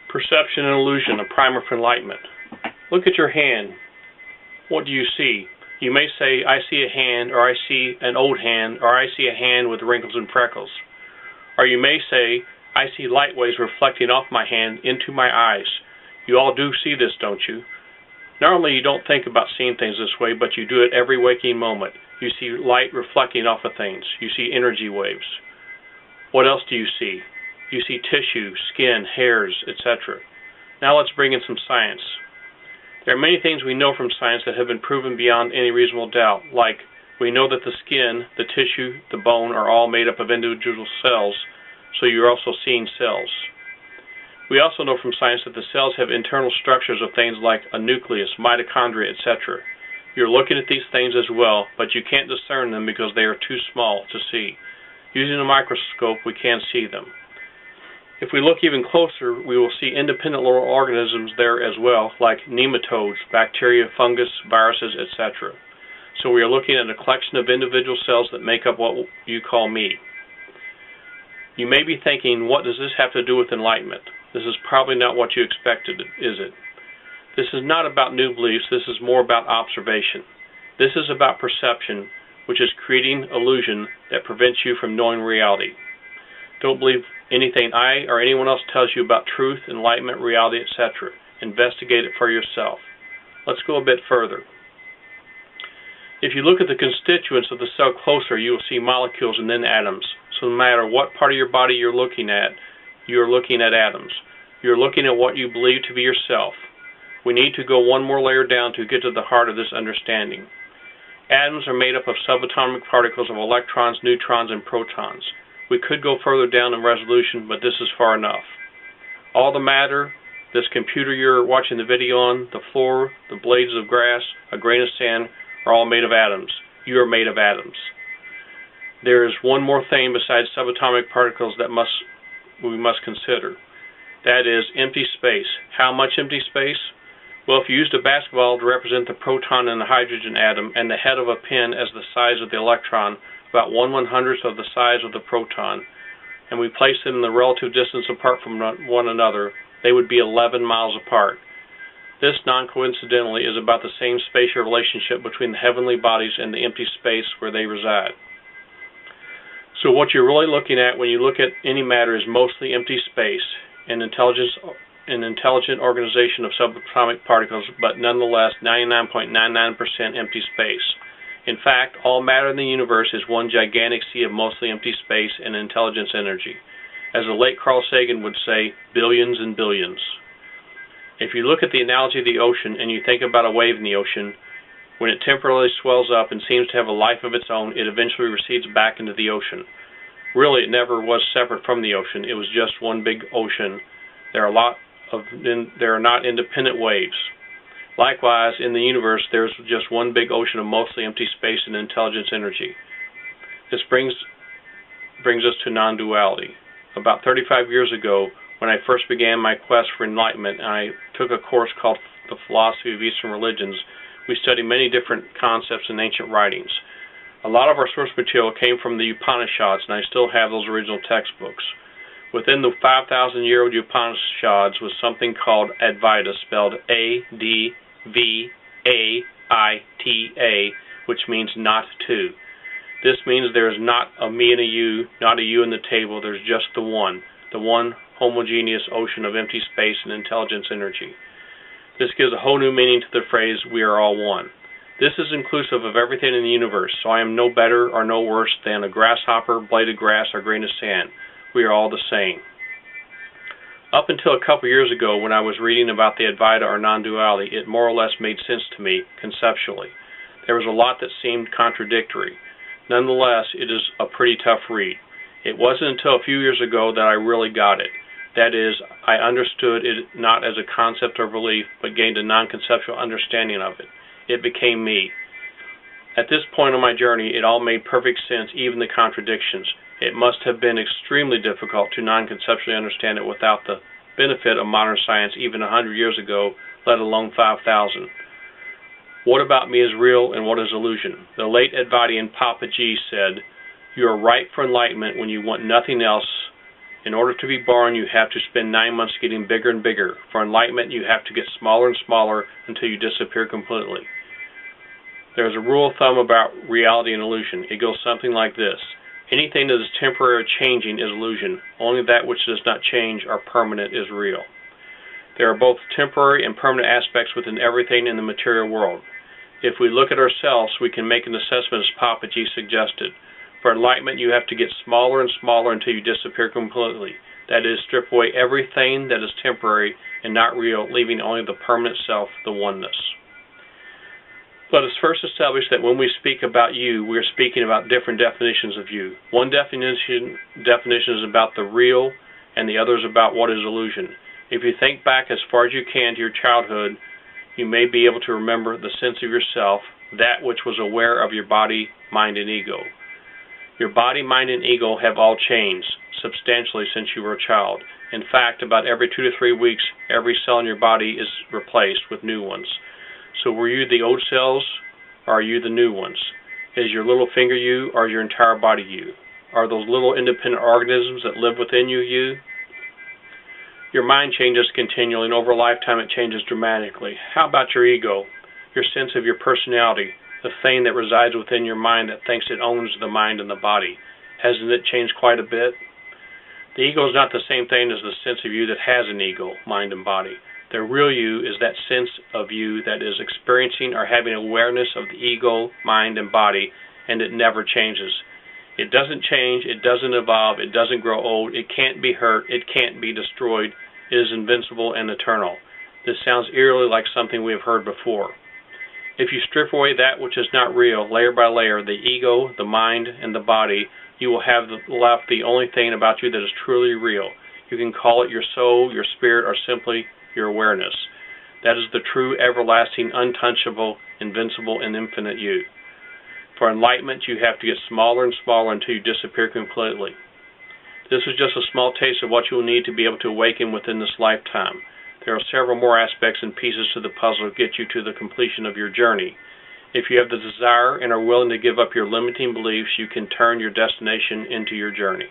Perception and illusion, a primer for enlightenment. Look at your hand. What do you see? You may say, I see a hand, or I see an old hand, or I see a hand with wrinkles and freckles. Or you may say, I see light waves reflecting off my hand into my eyes. You all do see this, don't you? Normally you don't think about seeing things this way, but you do it every waking moment. You see light reflecting off of things. You see energy waves. What else do you see? You see tissue, skin, hairs, etc. Now let's bring in some science. There are many things we know from science that have been proven beyond any reasonable doubt, like we know that the skin, the tissue, the bone are all made up of individual cells, so you're also seeing cells. We also know from science that the cells have internal structures of things like a nucleus, mitochondria, etc. You're looking at these things as well, but you can't discern them because they are too small to see. Using a microscope, we can see them. If we look even closer, we will see independent little organisms there as well, like nematodes, bacteria, fungus, viruses, etc. So we are looking at a collection of individual cells that make up what you call me. You may be thinking, what does this have to do with enlightenment? This is probably not what you expected, is it? This is not about new beliefs, this is more about observation. This is about perception, which is creating illusion that prevents you from knowing reality. Don't believe anything I or anyone else tells you about truth, enlightenment, reality, etc. Investigate it for yourself. Let's go a bit further. If you look at the constituents of the cell closer, you will see molecules and then atoms. So no matter what part of your body you're looking at atoms. You're looking at what you believe to be yourself. We need to go one more layer down to get to the heart of this understanding. Atoms are made up of subatomic particles of electrons, neutrons, and protons. We could go further down in resolution, but this is far enough. All the matter, this computer you're watching the video on, the floor, the blades of grass, a grain of sand, are all made of atoms. You are made of atoms. There is one more thing besides subatomic particles that we must consider. That is empty space. How much empty space? Well, if you used a basketball to represent the proton and the hydrogen atom and the head of a pin as the size of the electron, about 1/100th of the size of the proton, and we placed them in the relative distance apart from one another, they would be 11 miles apart. This, non-coincidentally, is about the same spatial relationship between the heavenly bodies and the empty space where they reside. So what you're really looking at when you look at any matter is mostly empty space, an intelligent organization of subatomic particles, but nonetheless 99.99% empty space. In fact, all matter in the universe is one gigantic sea of mostly empty space and intelligence energy. As the late Carl Sagan would say, billions and billions. If you look at the analogy of the ocean and you think about a wave in the ocean, when it temporarily swells up and seems to have a life of its own, it eventually recedes back into the ocean. Really, it never was separate from the ocean. It was just one big ocean. There are not independent waves. Likewise, in the universe, there's just one big ocean of mostly empty space and intelligence energy. This brings us to non-duality. About 35 years ago, when I first began my quest for enlightenment, and I took a course called The Philosophy of Eastern Religions, we studied many different concepts in ancient writings. A lot of our source material came from the Upanishads, and I still have those original textbooks. Within the 5,000-year-old Upanishads was something called Advaita, spelled Advaita, which means not two. This means there is not a me and a you, not a you in the table, there's just the one homogeneous ocean of empty space and intelligence energy. This gives a whole new meaning to the phrase, we are all one. This is inclusive of everything in the universe, so I am no better or no worse than a grasshopper, blade of grass, or grain of sand. We are all the same. Up until a couple years ago, when I was reading about the Advaita or non-duality, it more or less made sense to me, conceptually. There was a lot that seemed contradictory. Nonetheless, it is a pretty tough read. It wasn't until a few years ago that I really got it. That is, I understood it not as a concept or belief, but gained a non-conceptual understanding of it. It became me. At this point on my journey, it all made perfect sense, even the contradictions. It must have been extremely difficult to non-conceptually understand it without the benefit of modern science even 100 years ago, let alone 5,000. What about me is real and what is illusion? The late Advaitian Papa G said, "You are ripe for enlightenment when you want nothing else In order to be born, you have to spend 9 months getting bigger and bigger. For enlightenment, you have to get smaller and smaller until you disappear completely. There's a rule of thumb about reality and illusion. It goes something like this. Anything that is temporary or changing is illusion. Only that which does not change or permanent is real. There are both temporary and permanent aspects within everything in the material world. If we look at ourselves, we can make an assessment as Papaji suggested. For enlightenment, you have to get smaller and smaller until you disappear completely. That is, strip away everything that is temporary and not real, leaving only the permanent self, the oneness. Let us first establish that when we speak about you, we are speaking about different definitions of you. One definition is about the real, and the other is about what is illusion. If you think back as far as you can to your childhood, you may be able to remember the sense of yourself, that which was aware of your body, mind, and ego. Your body, mind, and ego have all changed substantially since you were a child. In fact, about every 2 to 3 weeks, every cell in your body is replaced with new ones. So were you the old cells, or are you the new ones? Is your little finger you, or is your entire body you? Are those little independent organisms that live within you you? Your mind changes continually, and over a lifetime it changes dramatically. How about your ego, your sense of your personality, the thing that resides within your mind that thinks it owns the mind and the body? Hasn't it changed quite a bit? The ego is not the same thing as the sense of you that has an ego, mind, and body. The real you is that sense of you that is experiencing or having awareness of the ego, mind, and body, and it never changes. It doesn't change, it doesn't evolve, it doesn't grow old, it can't be hurt, it can't be destroyed, it is invincible and eternal. This sounds eerily like something we have heard before. If you strip away that which is not real, layer by layer, the ego, the mind, and the body, you will have left the only thing about you that is truly real. You can call it your soul, your spirit, or simply your awareness. That is the true, everlasting, untouchable, invincible, and infinite you. For enlightenment, you have to get smaller and smaller until you disappear completely. This is just a small taste of what you will need to be able to awaken within this lifetime. There are several more aspects and pieces to the puzzle to get you to the completion of your journey. If you have the desire and are willing to give up your limiting beliefs, you can turn your destination into your journey.